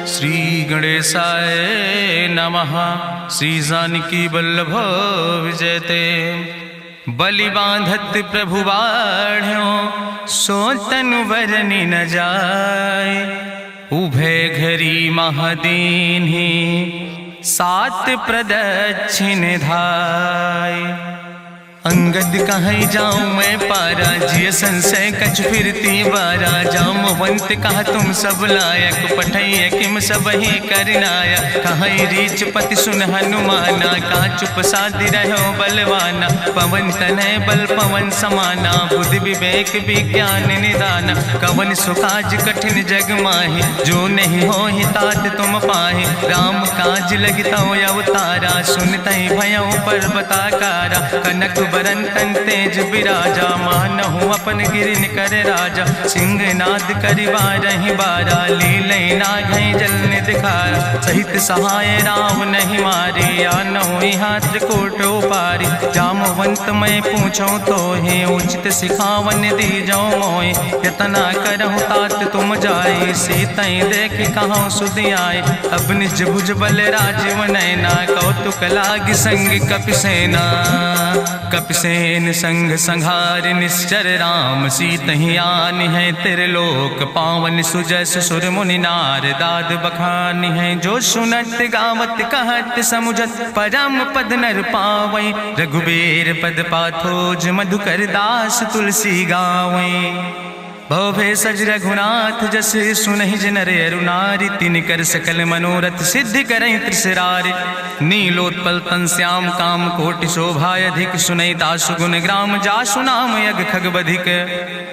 श्री गणेशाय नमः। श्री जानकी वल्लभ विजयते। बलि बांधत प्रभु बाढ़ो सो तनु बरनि न जाय। उभय घरी महादीन्हि सात प्रदक्षिण धाय। अंगद कहीं जाऊं मैं पारा जिय संशय कछ फिरती बारा। जामवंत कहा तुम सब लायक पठैय किम सब ही करनाया। कहीं रीच पति सुन हनुमाना कहा चुप साधि रहो बलवाना। पवन तनय बल पवन समाना बुद्धि विवेक विज्ञान निदाना। कवन सुकाज कठिन जग माहि जो नहीं हो ही तात तुम पाहि। राम काज लगता अवतारा सुनतहि भयउ पर्वताकारा। कनक बरन तन तेज बिराजा मानहु अपन गिरिन कर राजा। सिंह नाद करिवारहि बारा लीलय नागहि जल निधिखारा। सहित सहाय राम नहीं मारे आनहु यहाँ त्रिकूट उपारी। जामवंत मैं पूछूं तो हे उचित सिखावन दीजो मोय। यतना करहु तात तुम जाए सीतई देख कहूँ सुधि आए। अब निज भुज बल राजीव नैना कौतुक लाग संग कपिसेना। कपिसेन संग संहार निश्चर राम सीतहि आनि है त्रिलोक पावन। सुजस सुर मुनि नार दाद बखानि है। जो सुनत गावत कहत समुझत परम पद नर पावै। रघुबीर पद पाथोज मधुकर दास तुलसी गावै। भव भेषज रघुनाथ जस सुनहि जिनर अरुनारि। तिन कर सकल मनोरथ सिद्धि करहि त्रिसरारि। नीलोत्पल तन श्याम काम कोटि शोभाय अधिक। सुनहि दासु गुण ग्राम जासु नाम यज्ञ खग बधिक।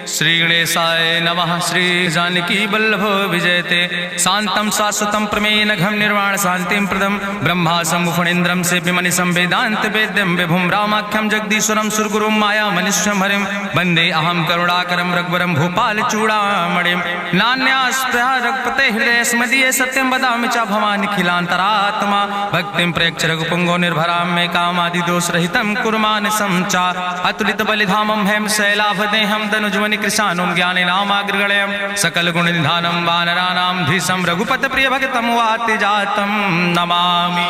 श्री गणेशाय नमः। श्री जानकी वल्लभ विजयते। शांतम शाश्वतम प्रमेय घम निर्वाण शांतिम प्रदम। ब्रह्मा शंभु फणीन्द्रम से विमनिशं वेदांत वेद्यम विभुम रामाख्यम जगदीश्वरम सुरगुरुम माया मनिष्यम हरिम। वंदे अहम करुणाकरम रघुवरम भूपाल चूड़ामणिम। नान्यास्पृहा रघुपते हृदय स्मदीय सत्यम वदामि च भवानि खिलांतरात्मा। भक्तिम प्रयच्छ रघुपुंगो निर्भराम मे कामादि दोष रहितम कुर्मानसं च। अतुलित बलिधामम हेम शैलाभदेहम दनुजवनि कृशानुम ज्ञाने नामाग्रगणयम। सकल गुण निधानम वानराणाम धीशम रघुपत प्रिय भगतम वाति जातम नमामि।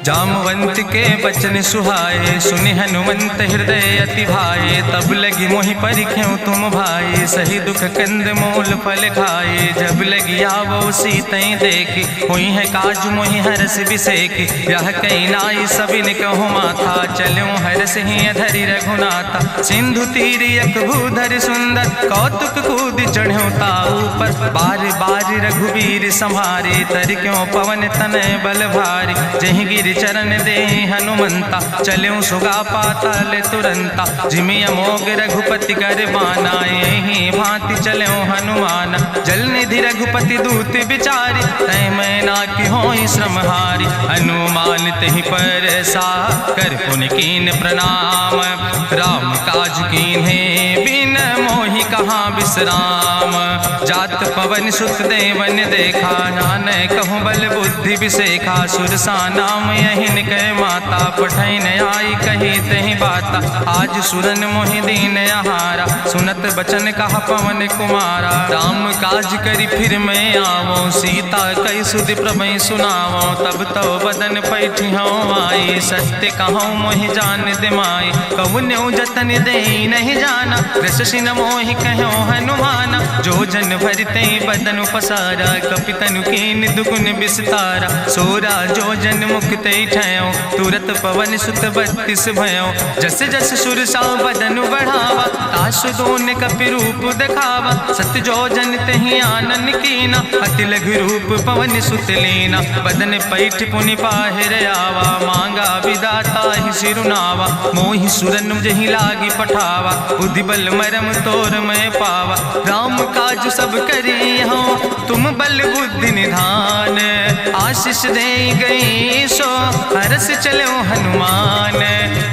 जामवंत के बचन सुहाए सुनि हनुमंत हृदय अति भाए। तब लगी मोहि परिख्यों तुम भाई सही दुख कंद मूल फल खाए। जब लगी आवो सीतई देखी हुई है काज मोहि हरस बिसेकी। यह कई नाई सबिन कहु माथा चलो हरस ही धरि रघुनाथा। सिंधु तीर यक भूधर सुंदर कौतुक कूद चढ़्यो ताऊ पर। बार बार रघुवीर संहारे तर क्यों पवन तनय बल भारी। जहि गिर चरण दे हनुमंता चल्यों सुगा पाताल तुरंता। जिमि अमोघ रघुपति कर बाना यही भांति चल्यों हनुमाना। जल निधि रघुपति दूत बिचारी तय मैना की होई श्रमहारी। हनुमान तहि पर सा कर पुनि कीन प्रणाम। राम काज कीन्हे बिन मोहि कहाँ विश्राम। जात पवन सुत देवन देखा नानक कहूँ बल बुद्धि विसेखा। सुरसा नाम यहिन कह माता पठैन आई कही तहि बाता। आज सुरन मोहि दीन आहारा सुनत बचन कहा पवन कुमारा। राम काज करी फिर मैं आवो सीता कई सुधि प्रभु सुनावो। तब तो बदन पैठी हूँ आई सत्य कहूँ मोहि जान दिमाई। कहुन्यु जतन दे नहीं जाना रसिन मोहि कहो हनुमाना। जो जन भरते बदन पसारा कपितनु कीन दुगुन विस्तारा। सोरा जो जन मुक्त ठयो तुरत पवन सुत 32 भयो। जस जस सुरसा बदन बढ़ावा तासु दोन कपि रूप दिखावा। सत्य जो जन तहि आनन कीना अति लघु रूप पवन सुत लीना। बदन पैठ पुनि पाहिर आवा मांगा विदाता ही सिरुनावा। मोहि सुरन जहि लागी पठावा बुद्धि बल मरम तोर मैं पावा। राम काज सब करी हो तुम बल बुद्धि निधान। आशीष दे गई सो हरस चलो हनुमान।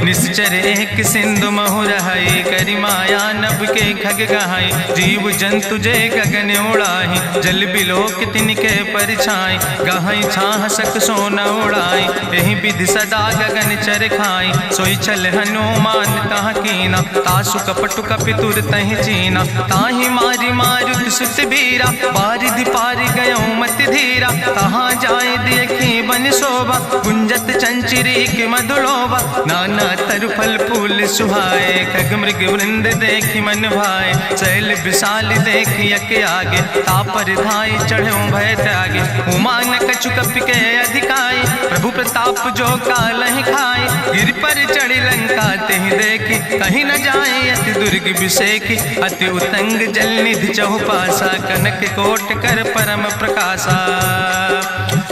निश्चर एक सिंधु महुर है करी माया नभ के खग गहाई। जीव जंतु जय गगन उड़ाही जल बिलोक तिनके परिछाई। गहाई छाह सक सोन उड़ाई यही विधि सदा गगन चर खाई। सोई चल हनुमान तह कीना तासु कपटु कपितुर तहि चीना। ता ताहि मारी मारुत सुत बीरा, बारिधि पारि गयो मत धीरा। कहाँ जाए देखी बन शोभा, गुंजत चंचरीक मधुलोभा। नाना तरु फल फूल सुहाए, खग मृग वृंद देखी मन भाए। शैल विशाल देखी यके आगे, तापर धाई चढ़ो भय त्यागे। उमान कछु कपि के अधिकाई, प्रभु प्रताप जो कालहि खाई। गिर पर चढ़ी लंका तेहि देखी, कहीं न जाए अति दुर्ग विषेखी। अति उतंग जल निधि चहुपासा, कनक कोट कर परम प्रकाशा।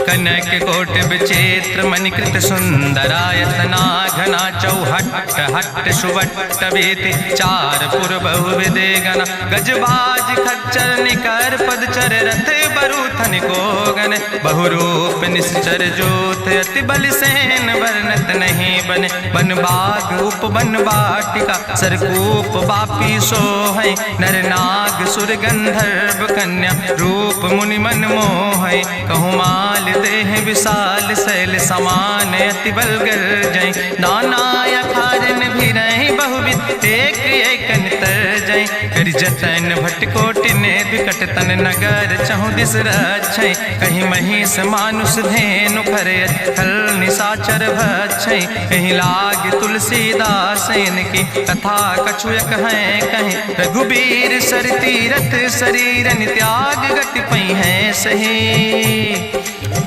कनक कोट विचित्र मणिकृत सुंदरायतना, घना चौहट्ट हट्ट सुवट्ट वेति। चार पुर बहुविधे गण, गजबाज खच्चर निकर पदचर। रथ बरूथन को गण, बहुरूप निश्चर जोत। अति बल सेन वर्णत नहीं बने, बन बाग उपवन वाटिका। सरकूप बापी सोहै, नर नाग सुर गंधर्व कन्या। रूप मुनि मन मोहै, कहूँ माल देह विशाल। शैल समान अति बल गर्जै, नाना अखारन भी रही बहुविध। एक एक अंतर जय, कर जतन भटकोटि ने विकट तन। नगर चहु दिस रक्षै, कहीं महिष मानुष धेनु खरे। खल निशाचर भक्षै, कहीं लाग तुलसीदास इनकी। कथा कछुयक है कहीं, रघुबीर सर तीरथ शरीरन त्याग। गति पई है सही,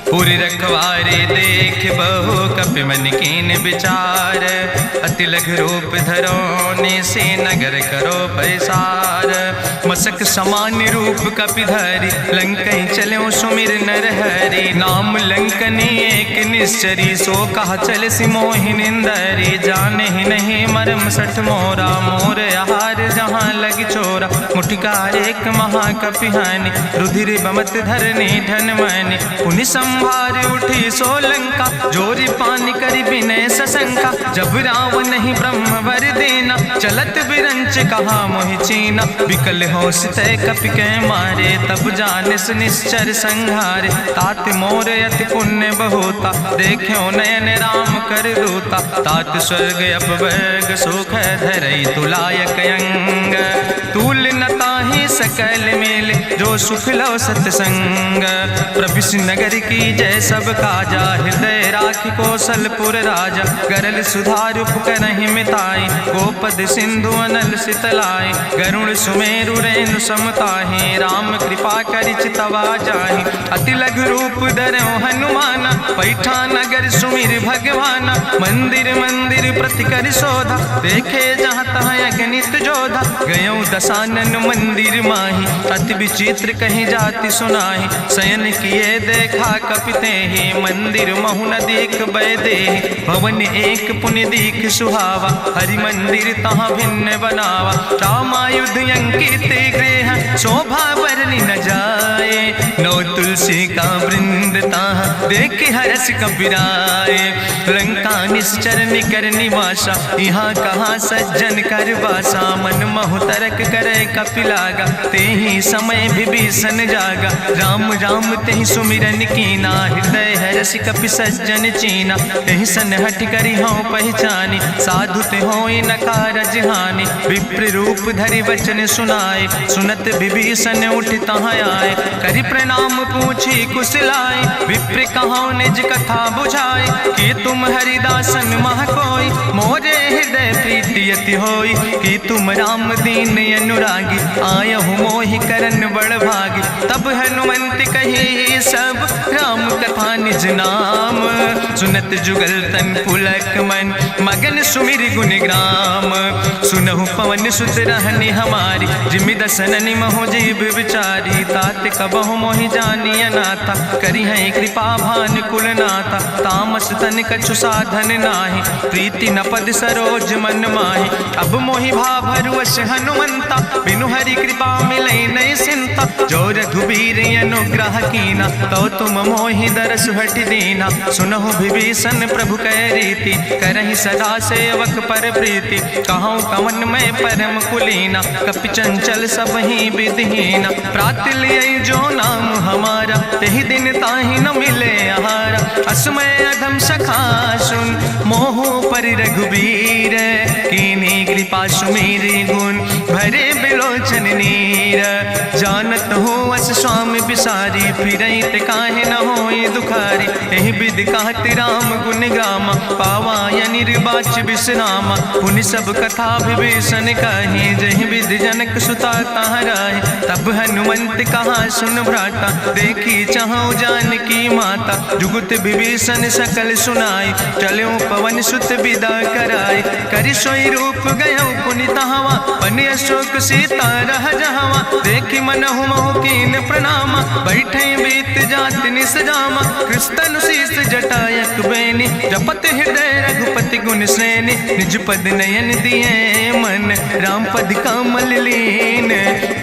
पुरि रखवारे देख बहु कपि मन कीन विचार। अति लघु रूप धरो निसे, नगर करो पैसार। मसक समान रूप कपि धरि, लंकई चलो सुमिर नर हरि। नाम लंकनी एक निश्चरी, सो कहा चल सि मोहि निंदरी। जाने ही नहीं मरम सठ मोरा, मोर आहार जहाँ लग चोरा। मुठिकार एक महाकपि हानि, रुधिर बमत धरनी धन मानि। पुनि संभार उठी सोलंका, जोरी पानी करी विनय सशंका। जब रावण नहीं ब्रह्म वर देना, चलत बिरंच कहा मोहि चीना। विकल होश तय कपि के मारे, तब जानिस निश्चर संहारे। तात मोर अति पुण्य बहुता, देखो नयन राम कर रूता। तात स्वर्ग अपवर्ग सुख धरई, तुलायक अंग। तूल न ताहि सकल मेल, जो सुख लो सतसंग। प्रभिस नगर की जय सब काजा, हृदय राखि कौशलपुर राजा। गरल सुधार करहि मिताई, गोपद सिंधु अनल सितलाई। गरुण सुमेरु रेणु समताहि, राम कृपा करि चितवा जाहि। अति लघु रूप धरौ हनुमाना, पैठा नगर सुमिर भगवाना। मंदिर मंदिर प्रति कर शोधा, देखे जहाँ तहाँ अगणित जोधा। गयो दशानन मंदिर माही, अति विचित्र कहीं जाति सुनाही। शयन किए देखा कपिते ही, मंदिर महु न देख बैदे। भवन एक पुण्य दीख सुहावा, हरि मंदिर तहाँ भिन्न बनावा। रामायुध अंकित गृह, शोभा वर्णि न जाए। नौ तुलसी का वृंद तहाँ, देख हरस कबीराए। लंका निश्चर निकर निवासा, यहाँ कहाँ सज्जन कर वासा। मन महु तरक करे कपिलागा, तेहि समय विभीषण जागा। राम राम तेहि सुमिरन कीना, हृदय हरस कपि सज्जन चीना। तेहि सन हठ करि हऊँ पहचानी, साधु ते होई न कारज हानि। विप्र रूप धरि वचन सुनाए, सुनत विभीषण उठ तहाँ आए। करि प्रणाम पूछी कुशलाए, विप्र कहौं निज कथा बुझाए। कि तुम हरिदासन मह कोई, मोरे हृदय प्रीति अति होई। कि तुम राम दीन अनुरागी, आयहु मोहि करन बड़ भागी। तब हनुमंत कही सब, राम कथा निज नाम। सुनत जुगल तन पुलक मन, मगन सुमिर गुण ग्राम। सुनहु पवन सुत रहनी हमारी, जिमि दसननि महु जीव विचारी। तात कबहु मोहि जानी अनाथा, करी है कृपा भान कुल नाथा। तामस तन कछु साधन नाही, प्रीति न पद सरोज मन माही। अब मोहि भाभरुवश हनुमंता, बिनु हरि कृपा मिलै नहीं सिंता। जो रघुबीर अनुग्रह कीना, तो तुम मोहि दरस हट दीना। सुनहु विभीषण प्रभु कै रीति, करहि सदा सेवक पर प्रीति। कहूँ कवन में परम कुलीना, कपि चंचल सब ही विधिहीना। प्रात लिय जो नाम हमारा, तेहि दिन ताहि न मिले आहारा। असमय अधम सखा सुन, मोहु पर रघुबीर। कीन्ही कृपा सुमेरे गुण भरे बिलोचन नीर। जानत हो अस स्वामी बिसारी फिरई ते काहे न होए दुखारी। एहि विधि कहत राम गुण गामा पावा या निर्बाच विश्रामा। पुनि सब कथा विभीषण कहे जहि विधि जनक सुता कहाँ रहे। तब हनुमंत कहा सुन भ्राता देखी चाहूँ जानकी माता। जुगुत विभीषण सकल सुनाई चलो पवन सुत विदा कराई। करि सोई रूप गयो पुनि तहवा बनि अशोक सीता रह जहवा। देखी मनहु मोह कीन प्रणामा बैठे बीत जात निस जामा। कृष्ण शीस जटायक बेनी जपत हृदय रघुपति गुण श्रेणी। निज पद नयन दिए मन राम पद कमल लीन।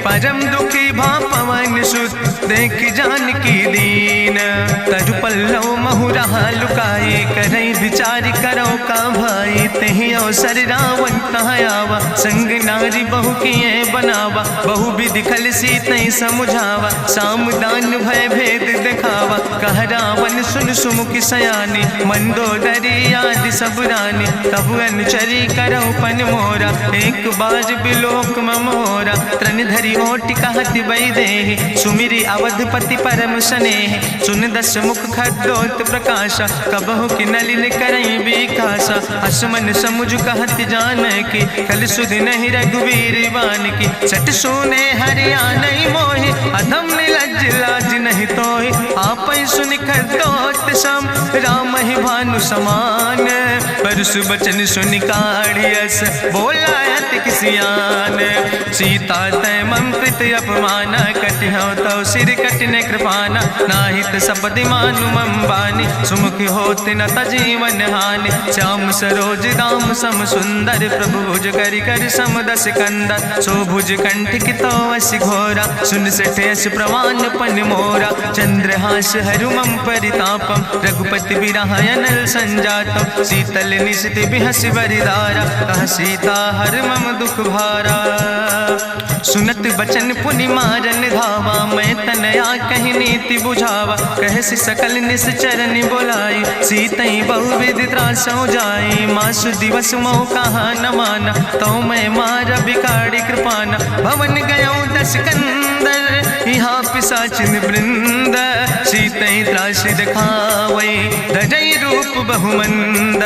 परम दुखी भा पवन सुत देख जानकी दीन। तरु पल्लव महु रहा लुकाए करई विचार करो का भाई। तेहि अवसर रावण तहाँ आवा संग नारी बहु किए बनावा। बहु विधि खल सीतई समुझावा सामदान भय भेद दिखावा। कह रावण सुन सुमुखी सयानी मंदोदरी आदि सब रानी। तब अनुचरी करो पन मोरा एक बाज बिलोक ममोरा। त्रन धरी ओटि कहत बई देहि सुमिरी अवधपति परम स्नेह। सुन दस मुख खद्दोत प्रकाशा कबहु कि नलिन करई बिकासा। असमन समुझ कहत जान की कल सुध नहीं रघुवीर बान की। सट सुने हरिया नहीं मोहि अधम निलज लाज नहीं तोहि। आप सुन खद्दोत सम राम ही भानु समान। परसु बचन सुन काढ़ियस बोला अति किसियान। सीता तय मम कृत अपमान कटिहौ तव सिर कटिन कृपाना। नाहित सबदि मानु मम बानी सुमुख होत न तजीवन हानि। श्याम सरोज दाम सम सुंदर प्रभु भुज करि कर सम दस कंदर। सो भुज कंठ कितो अस घोरा सुन सठे अस प्रवान पन मोरा। चंद्रहास हरु मम परितापम रघुपति बिरहायनल संजातम। शीतल निशित बिहस बरिदारा कह सीता हर मम दुख भारा। सुनत बचन पुनि मारन धावा मैं तनया कही नीति बुझावा। कहसि सकल निश्चरन बोलाई सीतई बहुविध त्रासौ जाई। मासु दिवस मोह कहा न माना तो मैं मार बिकाड़ी कृपाना। भवन गयो दस कंदर यहाँ पिशाचिन वृंद। सीतई त्रास दिखावई धजई रूप बहुमंद।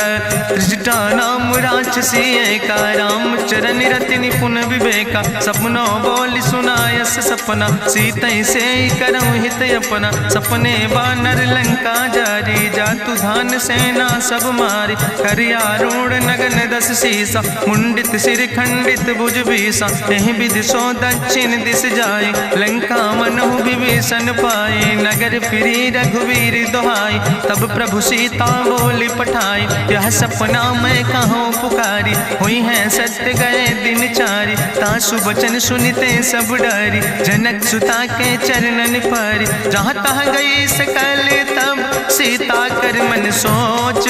त्रिजटा नाम राक्षसी एका राम चरण रति निपुण विवेका। सपनो बोल सुनायस सपना सीतई से करऊँ हित अपना। सपने बानर लंका जारी जातु धान सेना सब मारी। करियारूढ़ नगन दस सीसा मुंडित सिर खंडित भुज बीसा। एहि विधि सो दक्षिण दिस जाए लंका मनहु विभीषण पाए। नगर फिरी रघुवीर दोहाई तब प्रभु सीता बोली पठाई। यह सपना मैं कहूँ पुकारी हुई है सत्य गए दिन चारी। तासु बचन सुनते सब डरी जनक सुता के चरणन पर। जहाँ तहाँ गई सकल तब सीता कर मन सोच।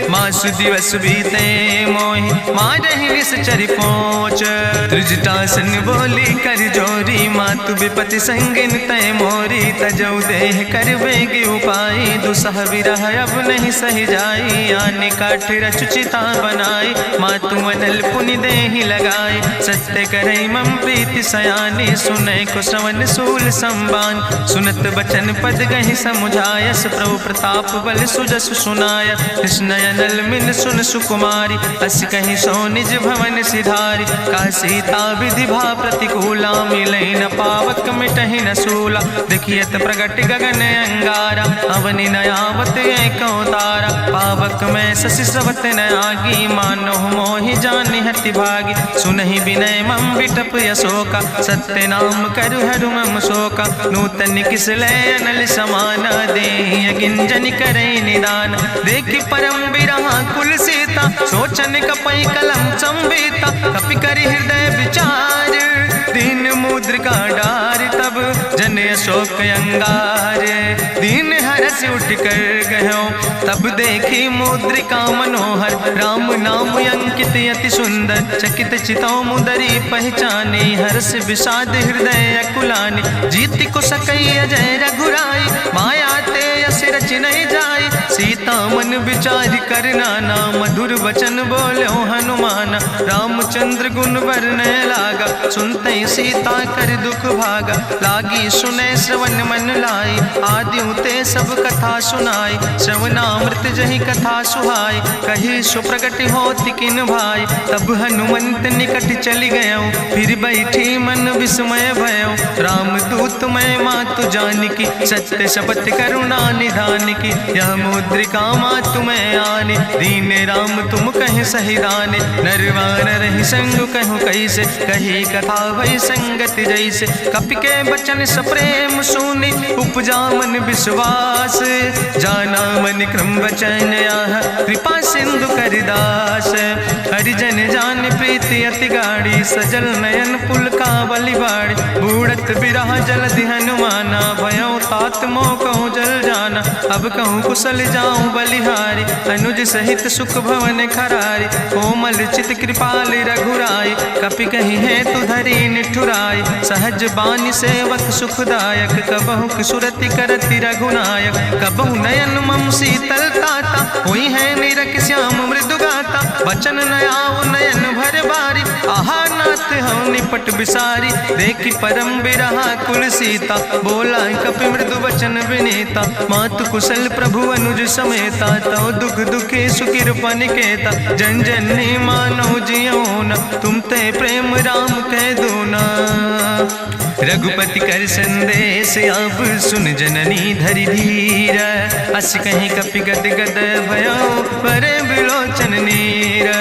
मासु दिवस बीते मोहि मारहि निश्चर पहुँच। त्रिजटासन बोली कर जोरी मातु विपति संगिन तय मोरी। तजौ देह कर बेग उपाय दुसह विरह अब नहीं सही जाई। आने काठ रचुचिता बनाई मातु अनल पुनि देहि लगाए। सत्य करई मम प्रीति सयानी सुनै को श्रवण सूल संबान। सुनत बचन पद गहि समुझायस प्रभु प्रताप बल सुजस सुनाय। कृष्णयनल मिल सुन सुकुमारी अस कहीं सो निज भवन सिधारी। का सीता विधि भा प्रतिकूला मिलई न पावक मिटहि न सूला। देखियत प्रगट गगन अंगारा अवनि नयावत एक तारा। पावक में शशि स्रवत न आगी मानो मोहि जानि हति भागी। सुनहि विनय मम विटप यशोका सत्य नाम करु हरु मम शोका। नूतन किसले अनल समाना देहि गिंजन करे निदान। देखि परम बिरहा कुल सीता सोचन कपई कलम संवेता। कपि करि हृदय विचार दीन मुद्रिका डार। तब जन अशोक अंगार दीन हरस उठ कर गयो। तब देखी मुद्रिका मनोहर राम नाम अंकित अति सुंदर। चकित चितौ मुदरी पहचानी हर्ष विषाद हृदय अकुलानी। जीत को सकई अजय रघुराई माया ते यस ऐसे रच नहीं जाए। सीता मन विचार करना ना मधुर वचन बोलो हनुमान। रामचंद्र गुण वर्णय लागा सुनते सीता कर दुख भागा। लागी सुने श्रवण मन लाई आदि ते सब कथा सुनाई। श्रवणामृत जही कथा सुहाई कही सुप्रगट होति किन भाई। तब हनुमंत निकट चली गयो फिर बैठी मन विस्मय भयो। रामदूत मैं मातु जानकी सत्य शपथ करुणा निधान की। यह मुद्रिका मातु मैं आने दीन राम तुम कहे सही दाने। नरवान रही संग कहूँ कैसे कही कथा वही संगत जैसे। कपि के बचन सप्रेम सुनी उपजा मन विश्वास। जाना मन क्रम वचन आह कृपा सिंधु करिदास। हरिजन जान प्रीति अति गाड़ी सजल नयन पुल का बलिबाड़ी। बूढ़त बिरह जलधि हनुमाना भयो तात मोह कहूँ जल जाना। अब कहूँ कुशल जाऊँ बलिहारी अनुज सहित सुख भवन खरारी। कोमल चित कृपाल रघुराई कपि कही है तु धरी निठुराई। सहज बानी सेवक सुखदायक कबहु किशुरति करति रघुनायक। कबहु नयन मम शीतल ताता हुई है निरख श्याम मृदु गाता। बचन नयाव नयन भर बारी आहा नाथ हम निपट बिसारी। देखी परम बिरहा कुल सीता बोला कपि मृदु वचन विनीता। मातु कुशल प्रभु अनुज समेता तो दुख दुखी सुखिर पनिकेता। जन जननी मानो जियो न तुम ते प्रेम राम कह दो ना। रघुपति कर संदेश अब सुन जननी धरि धीर। अस कहीं कपि गद गद भयो परे बिलोचन नीर।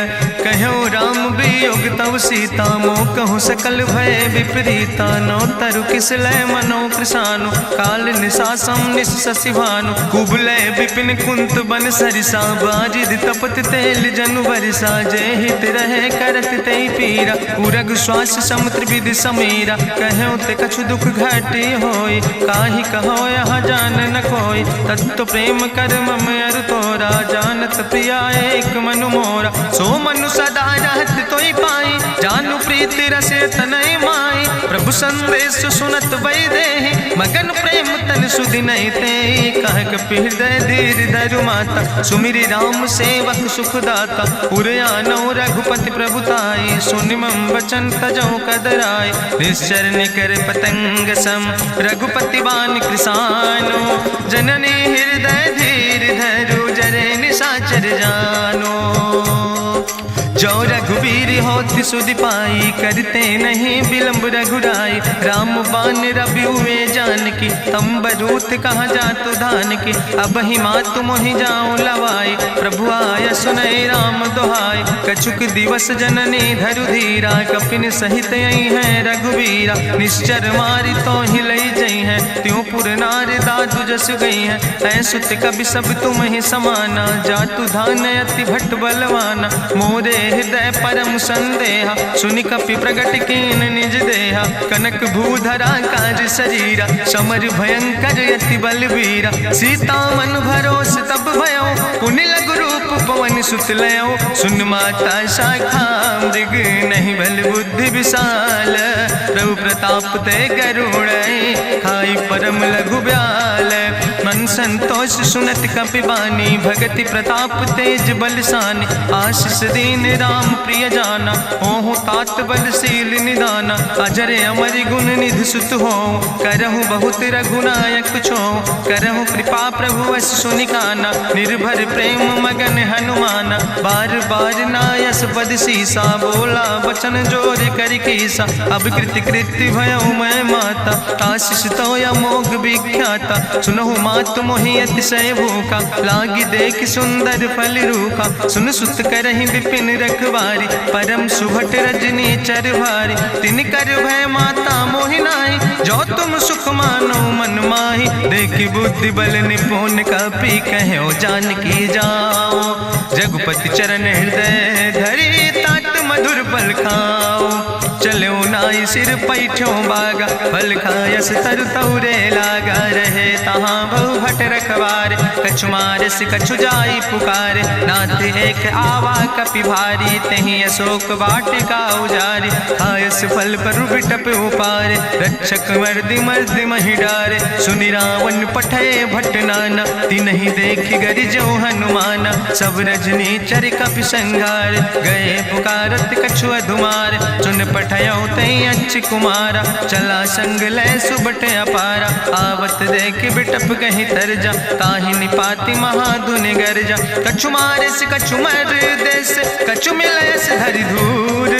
कहो राम वियोग तव सीता मोह कहूँ सकल भय विपरीता। नो तरु किस लय मनो कृषानु काल निशासम निशि भानु। कुबलय विपिन कुंत बन सरिसा बाजिद तपत तेल जनु बरिसा। जय हित रहे करत ते पीरा उरग श्वास समुद्र विधि समीरा। कहो ते कछु दुख घाटी होई काहि कहो यहाँ जान न कोई। तत्व प्रेम कर मम अरु तोरा जानत प्रिया एक मनु मोरा। सो मनु सदा रहत तोई पाई जानु प्रीति रसे तनय माई। प्रभु संदेश सुनत वै देहि मगन प्रेम तन सुधि नहीं ते। कह कपि हृदय धीर धरु माता सुमिरि राम सेवक सुख दाता। उरयानो रघुपति प्रभुताई सुनि मम वचन तजौ कदराई। निश्चर निकर पतंग सम रघुपति बान कृसानो। जननी हृदय धीर धरु जरे निशाचर जानो। जो रघुवीर होति सुधि पाई करते नहीं विलंब रघुराई। राम बान रवि हुए जानकी तम्बरूथ कहाँ जातु धान की। अब ही मातु मोहि जाऊँ लवाई प्रभु आय सुनय राम दुहाई। कछुक दिवस जननी धरु धीरा कपिन सहित यही है रघुवीरा। निश्चर मारी तो ही लई जई है त्यों पुर नार दादु जस गई है। ऐसुत कभी सब तुम ही समाना जातु धान अति भट्ट बलवाना। मोरे हृदय परम संदेहा सुनि कपि प्रगट कीन निज देहा। कनक भूधरा काज शरीरा समर भयंकर यति बलवीरा। सीता मन भरोस तब भयो पुनि लघु रूप पवन सुत लयो। सुन माता शाखा मृग नहीं बल बुद्धि विशाल। प्रभु प्रताप ते करुण खाई परम लघु ब्याल। मन संतोष सुनत कपि बानी भगति प्रताप तेज बलसानी। आशीष दीन राम प्रिय जाना ओहु तात बलशील निदाना। अजर अमर गुण निधि सुत हो करहु बहुत रघुनायक छो। करहु कृपा प्रभु अस सुनिकाना निर्भर प्रेम मगन हनुमाना। बार बार नायस पद सीसा बोला वचन जोर कर कीसा। अब कृति कृति भयो मैं माता आशीष तो अमोघ विख्याता। सुनहु मातु मोहि अतिशय भूखा लागी देख सुंदर फल रूखा। सुन सुत करहि विपिन रखवारी परम सुभट रजनी चर भारी। तिन कर भय माता मोहि नाहि जो तुम सुख मानो मन माहि। देखि बुद्धि बल निपुण कपि कहो जानकी जाओ। रघुपति चरण हृदय धरि तात मधुर फल खाओ। चलो नाई सिर पैठो बागा फल खायस तरु तौरे लागा। रहे तहाँ बहु भट रखवार कछु मारस कछु जाई पुकारे, नाथ एक आवा कपि भारी, तहीं अशोक वाटिका उजारी, खायस फल पर बिटप उपारे, रक्षक मर्दि मर्दि महि डारे, सुनि रावण पठय भट्ट नाना, तिन्हि देखि गरिजो हनुमाना, सब रजनी चर कपि संघार, गए पुकारत कछु अधुमार, सुन पठयो तई अच्छ कुमारा, चला संग लय सुबट अपारा, आवत देख बिटप कहीं तरजा, ताहि निपाति महाधुनि गर्जा, कछु मारस कछु मर देस, कछु मिलयस धरि धूर,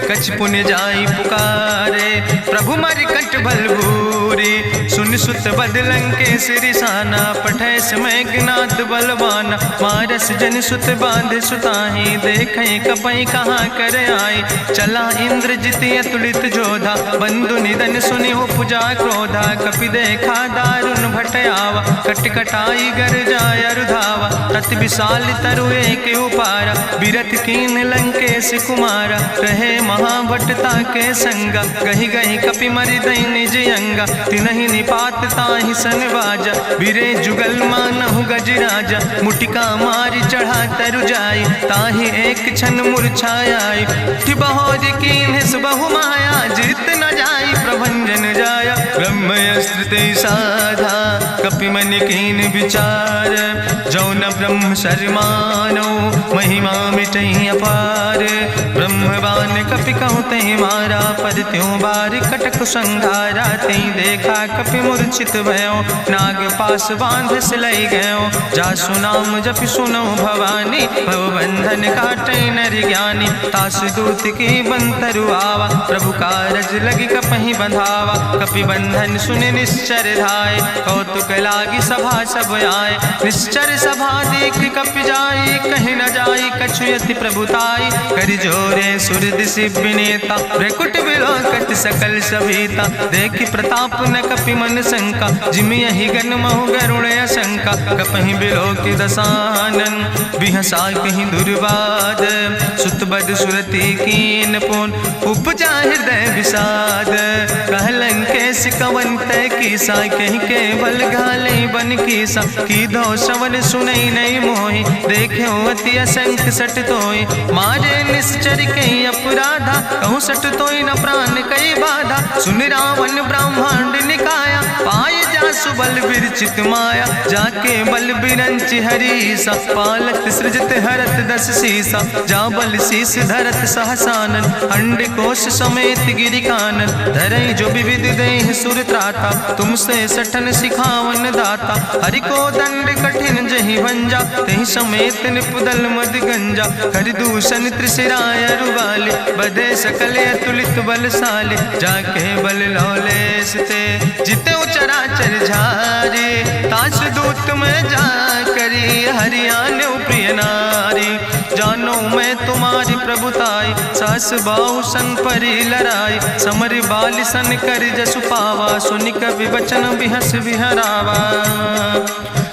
कछ पुण्य जाई पुकारे, प्रभु मरि कंठ बलभूरी, सुन सुत बदलं के सिरिसाना, पठय समय ज्ञात बलवाना, मारस जन सुत बांध सुताही, देखें कपई कहाँ कर आई, चला इंद्रजित अतुलित जोधा, बंधु निधन सुनि उपजा क्रोधा, कपि देखा दारुण भटयावा, कट कटाई गर जाय रुधावा, तत विशाल तरु एक उपारा, बिरथ कीन लंकेश कुमारा, रहे महाभट्टता के संगा, गहि गहि कपि मरि दई निज अंगा, तिनहि निपात ताहि सन बाजा, बिरे जुगल मानहु गजराजा, मुटिका मारि चढ़ा तरु जाई, ताहि एक क्षण मूर्छाई, बहोज कीन्ह सुबहु माया, जीत न जाई प्रभंजन जाया, ब्रह्मस्त्र ते साधा, कपि मन कीन विचार, जो न ब्रह्म शर्मानो, महिमा मिटई अपार, ब्रह्मवान कपि कहु तहि मारा, पर त्यों बार कटक संघारा, तई देखा कपि मूर्छित भयो, नाग पास बांध सिलई गयो, जासु नाम जपि सुनो भवानी, भव बंधन काटै नर ज्ञानी, तास दूत की बंतरु आवा, प्रभु कारज लगी कपहि बंधावा, कपि बंधन सुनि निश्चर धाय, कौतुक लागी सभा सब आए, निश्चर सभा देख कपि जाई, कहीं न जाई कछु यति प्रभुताई, करि जोरे सुर दिसि विनेता, भ्रकुट विलोकत सकल सभीता, देखि प्रताप न कपि मन शंका, जिमि यहि गन महु गरुण असंका, कपहि बिलोकि दसानन, बिहसा कहीं दुर्वाद, सुत बद सुरति कीन पुन, उपजा हृदय विषाद, कहलन केस कवन तय कीसा, कहीं केवल घाले बन कीसा, कीधो श्रवण सुनई नहीं मोहि, देख्यो अति असंख सट तोय, मारे निश्चर कई अपराधा, कहूँ सट तोय न प्राण कई बाधा, सुन रावण ब्रह्मांड निकाया, पाय जासु बल विरचित माया, जाके बल बिरंच हरीसा, पालक सृजत हरत दस सीसा, जा बल शीस धरत सहसानन, अंड कोश समेत गिरि कानन, धरई जो विविध देह सुर त्राता, तुमसे सठन सिखावन दाता, हरि को दंड कठिन जहि भंजा, तहि समेत निपुदल मद गंजा, कर दूषण त्रिशिराय रुवाले, बधे सकल अतुलित बलशाले, जाके बल लौलेस ते, जिते चराचर झारे, तास दूत में जा करी, हरियाण प्रिय नारी, जानो मैं तुम्हारी प्रभुताई, सास बाहु सन परी लड़ाई, समर बाल सन कर जसु पावा, सुनि कवि वचन बिहस बिहरावा,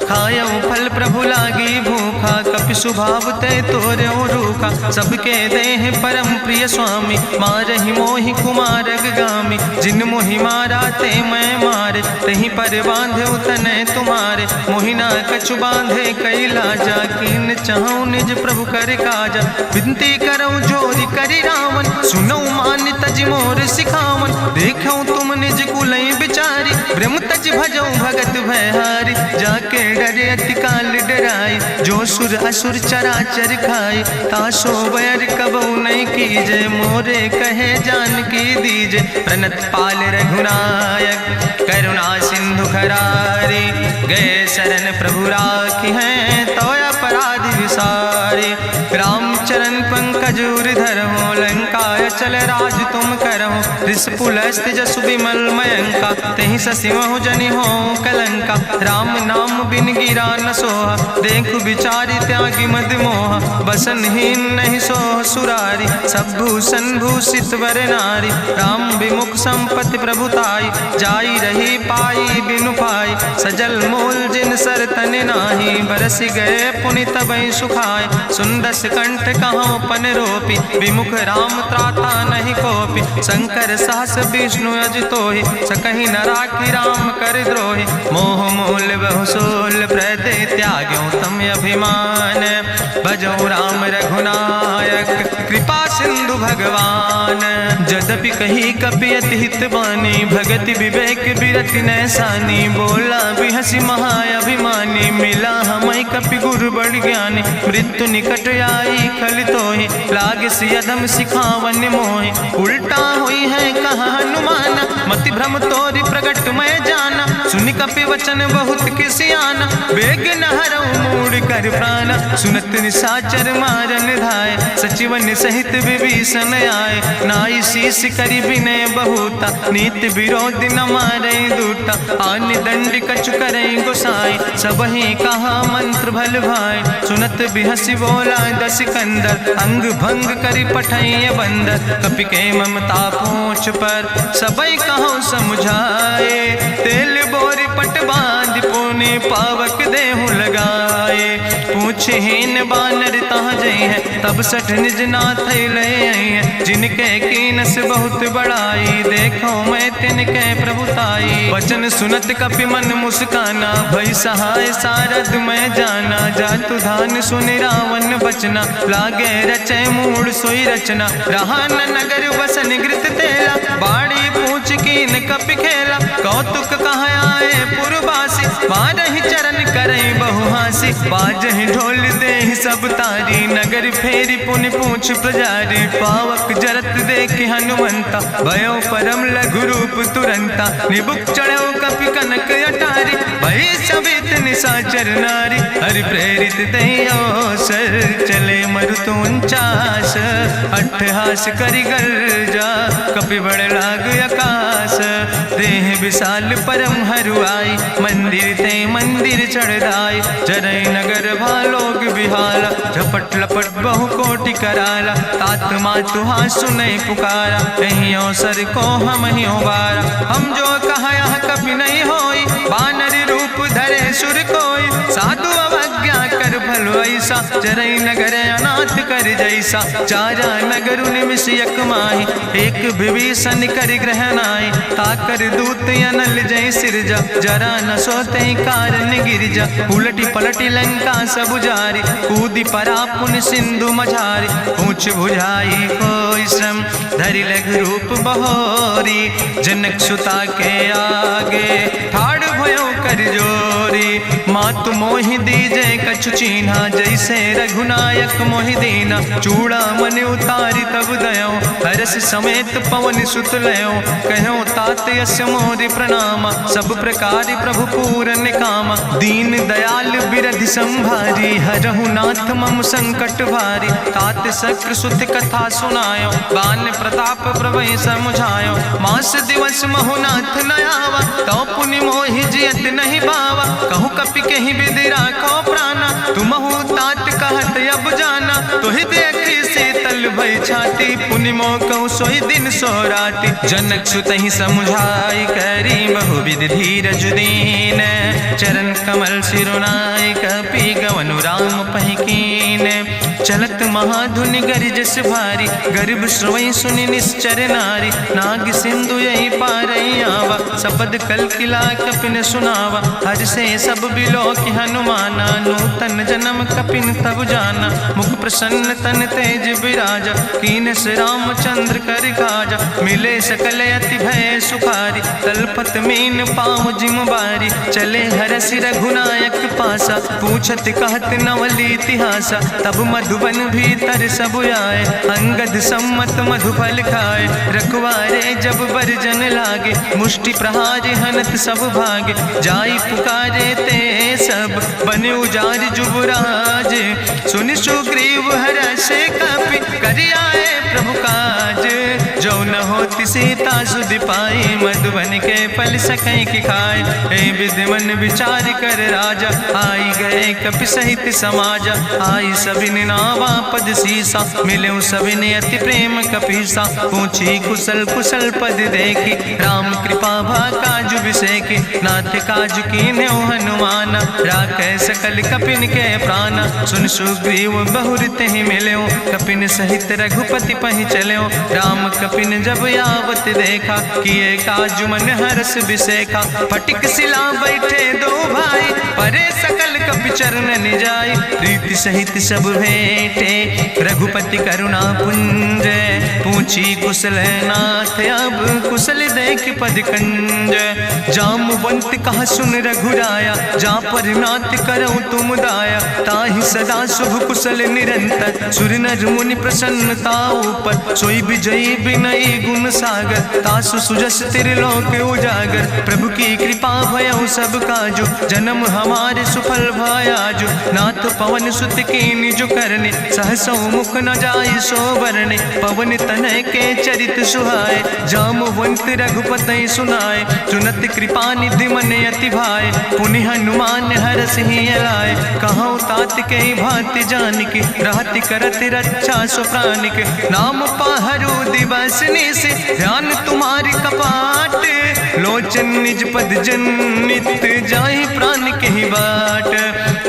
खायो फल प्रभु लागी भूखा, कपि स्वभाव ते तोर्यो रूखा, सबके देह परम प्रिय स्वामी, मारहि मोहि कुमार गामी, जिन मोहि मारा ते मैं मारे, तहीं पर बांधे तने तुम्हारे, मोहिना कछु बांधे कई लाजा, कीन चाहूं निज प्रभु कर काजा, विनती करऊं जोरी करि रावण, सुनऊ मान तज मोर सिखावन, देखऊं तुम निज कुलई बिचारी, ब्रह्म तज भजऊं भगत भयहारी, जाके डरे अति काल डराई, जो सुर असुर चराचर खाई, तासो बैर कबऊ नहीं कीजे, मोरे कहे जान की दीजे, प्रणत पाल रघुनायक, करुणा सिंधु खरारी, गए शरण प्रभु राखी हैं, तो अपराध विसारी, रामचरण पंकज उर्धर हो, लंकाय चल राज तुम करहो, रिस पुलस्त जसु विमल मयंका, तहि ससि महु जनि हो कलंका, राम नाम बिन गिरा न सोहा, देखु बिचारी त्यागी मद मोहा, बसनहीन नहीं सोह सुरारी, सब भूषण भूषित वर नारी, राम विमुख संपत्ति प्रभुताई, जाई रही पाई बिनु पाई, सजल मूल जिन सर तन नाही, बरस गए पुनि तबहि सुखाए। सुंदस कंठ कहूँ पन रोपी, विमुख राम त्राता नहीं कोपी। शंकर सहस विष्णु अजितोहि, सकहि न राखी राम कर द्रोहि। मोह मूल बहुसूल प्रदे त्याग्यों तम अभिमान। भजौ राम रघुनायक कृपा सिंधु भगवान। यद्यपि कही कपि अति हित बानी, भगति विवेक बिरति नैसानी। बोला बिहसी महाअभिमानी, मिला हमई कपि गुरु बड़ ज्ञानी। मृत्यु निकट आई खल तोहि, लागे सियदम सिखावन मोहि। उल्टा हुई है कहा हनुमान, मति भ्रम तोरि प्रगट मैं जाना। सुनि कपि वचन बहुत किसियाना, बेग न हरऊ मूढ़ कर प्राण। सुनत निशाचर मारन धाय, सचिवन सहित विभीषण आए। नाई शीस करि विनय बहुता, नीति विरोध न मारे दूता। आन दंड कछु करे गोसाई, सबहि कहा मंत्र भल भाई। सुनत बिहसी बोला दस कंदर, अंग भंग करि पठैय बंदर। कपि के ममता पूछ पर, सबई कहो समझाए। तेल बोरी पट बांध पुनि पावक देहु लगाए। पूछहीन बानर तहाँ जई है, तब सठ निज नाथ ले आई है। जिनके कीनस बहुत बड़ाई, देखो मैं तिनके प्रभुताई। वचन सुनत कपि मन मुस्काना, भई सहाय सारद मैं जाना। जातु धान सुनि रावण बचना, लागे रचे मूढ़ सोई रचना। रहा न नगर बसन घृत तेला, बाड़ी पूछ कीन कपि खेला। कौतुक कहाँ आए पुरवासी, मारहि चरण करई बहुहासी। बाजहि ढोल देहि सब तारी, नगर फेरी पुनि पूछ प्रजारी। पावक जरत देखि हनुमंता, भयो परम लघु रूप तुरंता। निबुक चढ़ो कपि कनक अटारी, भई सवित निशाचर नारी। हरि प्रेरित तहि अवसर, चले मरुत 49। अट्ठहास करि गर्जा, कपि बड़ लाग आकाश। देह विशाल परम हरुआई, मंदिर ते मंदिर चढ़ाई। जरई नगर भालोग बिहाला, झपट लपट बहु कोटि कराला। तात मातुहा सुनै पुकारा, कहीं अवसर को हम ही बारा। हम जो कहा यह कभी नहीं होई, बानर रूप धरे सुर कोई। साधु अवज्ञा कर भल ऐसा, जरई नगर अनाथ कर जैसा। चारा नगर निमिष यक माही, एक विभीषण कर ग्रह नाई। ताकर दूत अनल जय सिरजा, जरा न सोते कारण गिरजा। उलटी पलटी लंका सब जारी, कूदी परा पुन सिंधु मझारी। पूछ बुझाई कोई श्रम, धरि लघु रूप बहोरी। जनक सुता के आगे, ठाड़ भयो कर जोरी। मातु मोहि दीजे कछु चीन्हा, जैसे रघुनायक मोहि दीना। चूड़ा मन उतारी तब दयो, हरस समेत पवन सुत लयो। कहो तात यस मोरि प्रणामा, सब प्रकार प्रभु पूरन कामा। दीन दयाल बिरधि संभारी, हरहु नाथ मम संकट भारी। तात शक्र सुत कथा सुनायो, बान प्रताप प्रभय समुझायो। मास दिवस महु नाथ न आवा, तो पुनि मोहि जियत नहीं बावा। कहु कपि कहि विधि राखो प्राणा, तुमहु तात कहत अब जाना। तोहि देखी शीतल भई छाती, पुनि मोह कहु सोई दिन सोराती। जनक सुतहि समुझाई, करी बहुविधि धीरज दीन। चरण कमल सिरुनाई, कपि गवनु राम पहि कीन। चलत महाधुनि गरिजस भारी, गर्भ श्रोई सुनि निश्चर नारी। नाग सिंधु यही पारई आवा, सबद कल किला कपिन सुनावा। हर से सब बिलो कि हनुमाना, नूतन जन्म कपिन तब जाना। मुख प्रसन्न तन तेज विराजा, कीनस रामचंद्र कर काजा। मिले सकल अति भय सुखारी, तलपत मीन पाँव जिम बारी। चले हरस रघुनायक पासा, पूछत कहत नवल इतिहासा। तब मधुबन भीतर सब आए, अंगद सम्मत मधुफल खाए। रखवारे जब बरजन लागे, मुष्टि प्रहार हनत सब भागे। जाई पुकारे ते सब, बने उजार जुबराज। सुनि सुग्रीव हरषे कपि, करि आए प्रभु काज। जो न हो होती सीता सुध पाई, मधुबन के फल सकै की खाए। हे विधि मन विचार कर राजा, आई गए कपि सहित समाजा। आई सबिन नावा पद सीसा, मिले सबिन अति प्रेम कपीसा। पूछी कुशल कुशल पद देखी, राम कृपा भा काजु बिसेकी। नाथ काजु कीन्हे हनुमान, राखे सकल कपिन के प्राण। सुन सुग्रीव बहुर तेहि मिल्यो, कपिन सहित रघुपति पहि चल्यो। राम कपिन जब यावत देखा, किए काजु मन हरस बिसेखा। फटिक सिला बैठे दो भाई, परे सकल कपि चरण जाय। प्रीति सहित सब भेंटे, रघुपति करुणा पुंज। पूछी कुशल नाथ, अब कुशल देख पद कंज। जामवंत कहा सुन रघुराया, जा पर नाथ करऊँ तुम दाया। ताहि सदा शुभ कुशल निरंतर, सुर नर मुनि प्रसन्नता ऊपर। सोई विजयी विनयी गुण सागर, तासु सुजस त्रिलोक उजागर। प्रभु की कृपा भयउ सब काजु, जन्म हमारे सुफल भयाजु। नाथ पवन सुत कीन्हि जो करने, सहसौ मुख न जाय सो बरने। पवन तनय के चरित सुहाए, जामवंत रघुपति सुनाए। सुनत कृपा निधि मन अति भाए, पुनि हनुमान हरषि लाए। कहौं तात के भांति जानिके, रहति करत रक्षा सो प्राणिके। नाम पाहरु दिवस निशि, ध्यान तुम्हारी कपाट। लोचन निज पद जनित, जाहि प्राण के बाट।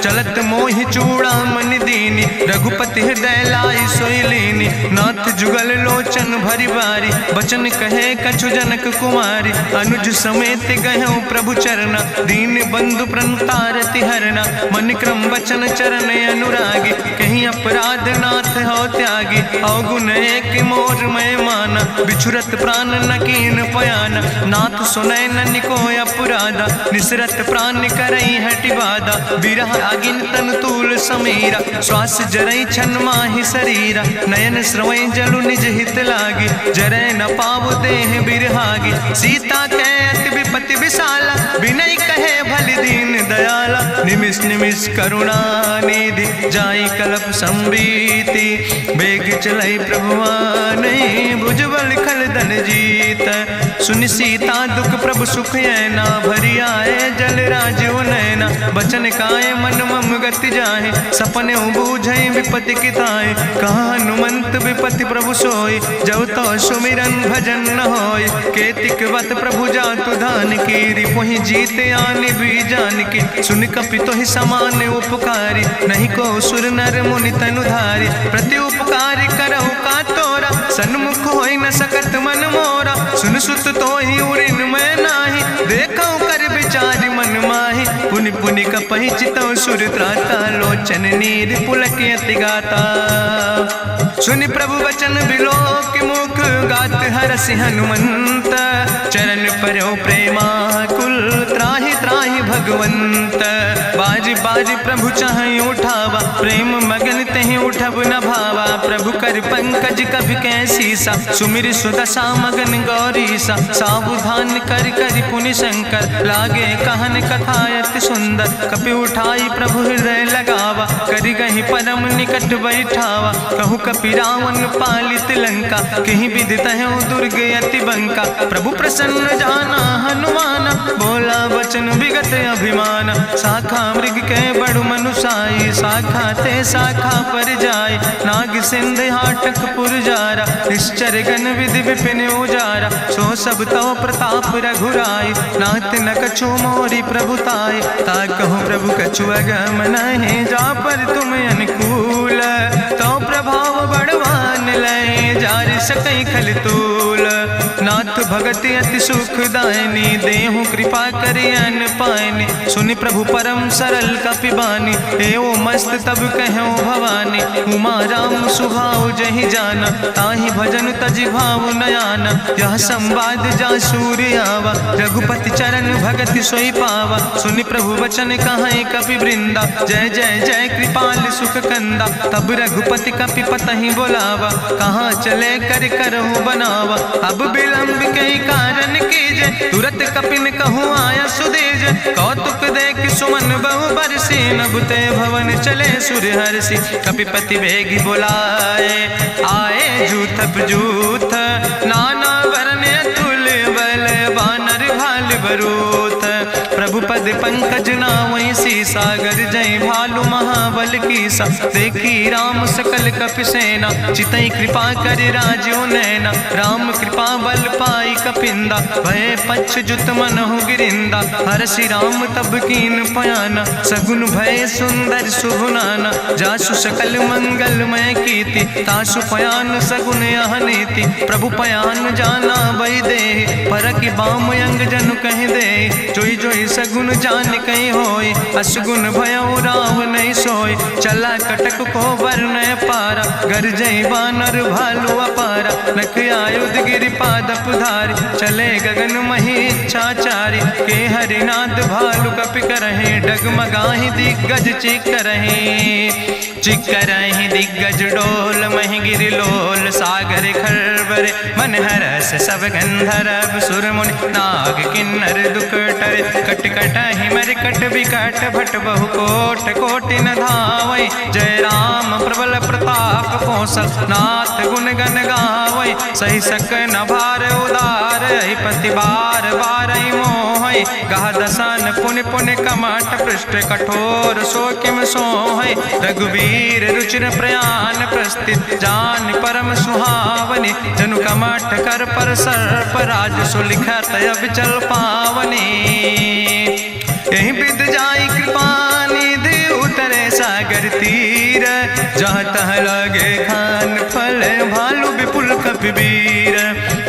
चलत मोहि चूड़ामणि दीनी, रघुपति हृदय लाई सोई लीनी। नाथ जुगल लोचन भरि बारी, बचन कहे कछु जनक कुमारी। अनुज समेत गहऊँ प्रभु चरना, दीन बंधु प्रणतारति हरना। मन क्रम बचन चरण अनुरागी, कहीं अपराध नाथ हो त्यागी। अवगुण एक मोर मैं माना, बिछुरत प्राण न कीन पयाना। नाथ सुनय ननि को अपराधा, निसरत प्राण करई हटि बाधा। बिरह आगिन तन तूल समीरा, श्वास जरई छन माहि शरीरा। नयन श्रवै जलु निज हित लागी, जरै न पाव देह बिरहागी। सीता के अति विपति विशाला, विनय कहे भलि दीन दयाला। निमिष निमिष करुणा निधि, जाई कलप संबीति। बेग चलई प्रभुवानई, भुजबल खल धन जीत। सुनि सीता दुख प्रभु सुख ऐना, भरि आए जल राजो नैना। बचन काए मन मम गति जाहे, सपने बूझई विपति किताए। कहा हनुमंत विपति प्रभु सोई, जब तो सुमिरन भजन न होय। केतिक वत प्रभु जातु धान की, रिपुहि जीत आनि भी जान की। सुन कपि तोहि समान उपकारी, नहीं को सुर नर मुनि तनुधारी। प्रति उपकार करहु का तोरा, सन्मुख होई न सकत मन मोरा। सुन सुत तोहि उरिन मैं नाही, देखौ कर विचार मन माहि। पुनि पुनि कपहि चितौ सुर त्राता, लोचन नीर पुलक अति गाता। सुनि प्रभु वचन बिलोक मुख, गात हरषि हनुमंत। चरण पर्यो प्रेमाकुल, त्राहि त्राहि भगवंत। बाज बाज प्रभु चाहि उठावा, प्रेम मगन तेहि उठब न भावा। प्रभु कर पंकज कभि कैसीसा, सुमिर सुदशा मगन गौरीसा। सावधान कर कर पुनि शंकर, लागे कहन कथा अति सुंदर। कपि उठाई प्रभु हृदय लगावा, करि गहि परम निकट बैठावा। कहु कपि रावण पालित लंका, कहीं विधि तहु दुर्ग अति बंका। प्रभु प्रसन्न जाना हनुमाना, बोला वचन विगत अभिमान। शाखा मृग के बड़ु मनुसाई, शाखा ते शाखा पर जाय। नाग सिंध हाटक पुरजारा, निश्चर गण विधि विपिन उजारा। सो सब तव प्रताप रघुराई, नाथ न कछु मोरी प्रभुताई। ता कहूँ प्रभु कछु अगम नहीं, जा पर तुम अनुकूल। तो प्रभाव बड़वान लय, जार सकई खल तूल। नाथ भगति अति सुखदायनी, देहु कृपा करि अन पायनी। सुनि प्रभु परम सरल कपिबानी, एवो मस्त तब कहूँ भवानी। उमा राम सुभाव जहि जाना, ताहि भजन तजि भाव नयाना। यह संवाद जा सूर्य आवा, रघुपति चरण भगति सोई पावा। सुनि प्रभु वचन कहाई कपि वृंदा, जय जय जय कृपाल सुख कंदा। तब रघुपति कपि पतहि बोलावा, कहाँ चले कर करहु बनावा। अब विलंब कई कारण कीजे, तुरत कपिन कहूँ आया सुदेज। कौतुक देख सुमन बहु बरसी, नभ ते भवन चले सुर हरषि। कपिपति वेगी बुलाए, आए जूथप जूथ नाना वर रूथ। प्रभु पद पंकज नावै सी सागर जय भालु महाबल की सा। देखी राम सकल कपि सेना चितई कृपा कर राजो नैना। राम कृपा बल पाई कपिंदा भय पच्छ जुत मनहु गिरिंदा। हरषि राम तब कीन पयाना सगुन भय सुंदर शुभ नाना। जासु सकल मंगलमय कीर्ति तासु पयान सगुन यह नीति। प्रभु पयान जाना बई दे परकि बाम अंग जन कह दे। जोई जोई सगुन जान कहीं होय असगुन भयो राव नहीं सोय। चला कटक को वर्ण पारा गरजई बानर भालू अपारा। नख आयुध गिरि पादप धारी चले गगन मही इच्छाचारी। के हरिनाद भालू कपि करहि डगमगाहि दिग्गज चिकरहि दिग्गज डोल। महि गिरि लोल सागर खरबर मन हरस सब गंधर्व सुर मुनि नाग किन्नर दुख टरे। कट कटहि मरकट विकट भट बहु कोट कोटि न धावै। जय राम प्रबल प्रताप कौशल नाथ गुण गण गावै। सही सक न भार उदार पति बार बार मोहै। गह दसन पुन पुन कमठ पृष्ठ कठोर सो किम सोहै। रघुवीर रुचिर प्रयाण प्रस्थित जान परम सुहावनी। जनु कमठ कर पर सर्प राज सुलिखत अविचल पावनी। यही विद जाई कृपा निधि उतरे सागर तीर। जहाँ तह लगे खान फल भालू विपुल कपिवीर।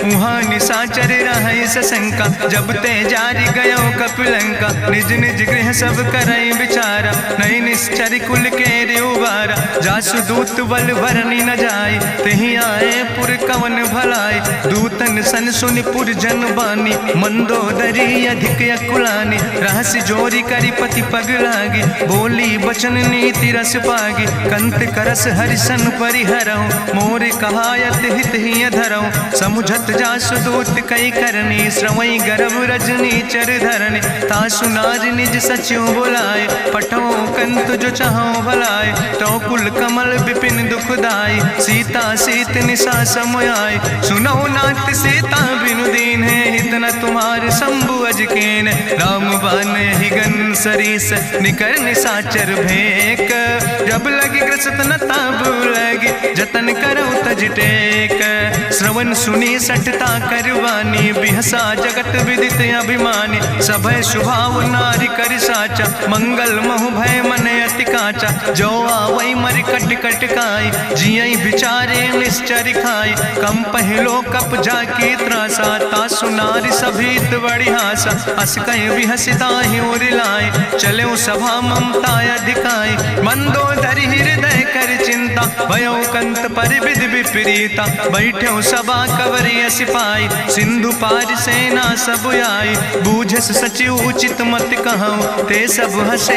वहाँ निशाचर रहे सशंका जब ते जारी गयो कपिलंका। निज निज गृह सब करई विचारा नहीं निश्चर कुल के रेउबारा। जासु दूत बल भरनी न जाय तेहि आए पुर कवन भलाई। दूतन सन सुनि पुर जन बानी मंदोदरी अधिक अकुलानी। रहस्य जोरी करी पति पग लागी बोली बचन नीति रस पागी। कंत करस हरिसन परिहरऊँ मोर कहायत हित ही धरऊँ। समुझत जासु दूत कई करनी श्रवई गर्भ रजनी चर धरनी। तासु नार निज सचिव बुलाए पठो कंत जो चाहो भलाए। तो कुल कमल विपिन दुखदाई सीता सीत निशा समयाय। सुनो नाथ सीता बिनु दीन है हित न तुम्हारे शंभु अजकेन। राम बान ही गन सरीस निकर निशाचर भेक। जब लगी ग्रसत न ताब लगी जतन करो तज टेक। श्रवण सुनी सटता करवानी बिहसा जगत विदित अभिमानी। सभय स्वभाव नारी कर साचा मंगल महु भय मन अति काचा। जो आवै मर कट कट खाई जियई विचारे निश्चर खाई। कम पहलो कप जाकी त्रासा तासु नारी सभीत बड़ी हासा। अस कह विहसिता ही लाए चले सभा ममता अधिकाई। मंदोदरी हृदय कर चिंता भयो कंत पर विध विपरीता। बैठो सभा कवरिय सिपाही सिंधु पार सेना सब आई। बूझस सचिव उचित मत कहूँ ते सब हसे